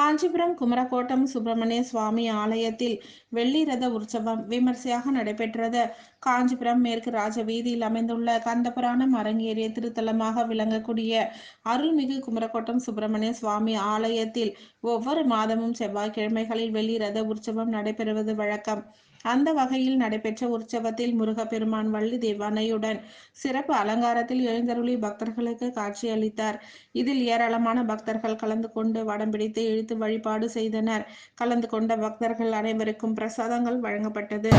காஞ்சிபுரம் குமரக்கோட்டம் சுப்பிரமணிய சுவாமி ஆலயத்தில் வெள்ளி ரத உற்சவம் விமர்சையாக நடைபெற்றது. காஞ்சிபுரம் மேற்கு ராஜ வீதியில் அமைந்துள்ள கந்தபுராணம் அரங்கேறிய திருத்தலமாக விளங்கக்கூடிய அருள்மிகு குமரக்கோட்டம் சுப்பிரமணிய சுவாமி ஆலயத்தில் ஒவ்வொரு மாதமும் செவ்வாய்க்கிழமைகளில் வெள்ளி ரத உற்சவம் நடைபெறுவது வழக்கம். அந்த வகையில் நடைபெற்ற உற்சவத்தில் முருகப்பெருமான் வள்ளி தேவானையுடன் சிறப்பு அலங்காரத்தில் எழுந்தருளி பக்தர்களுக்கு காட்சியளித்தார். இதில் ஏராளமான பக்தர்கள் கலந்து கொண்டு வடம் பிடித்து இழுத்து வழிபாடு செய்தனர். கலந்து கொண்ட பக்தர்கள் அனைவருக்கும் பிரசாதங்கள் வழங்கப்பட்டது.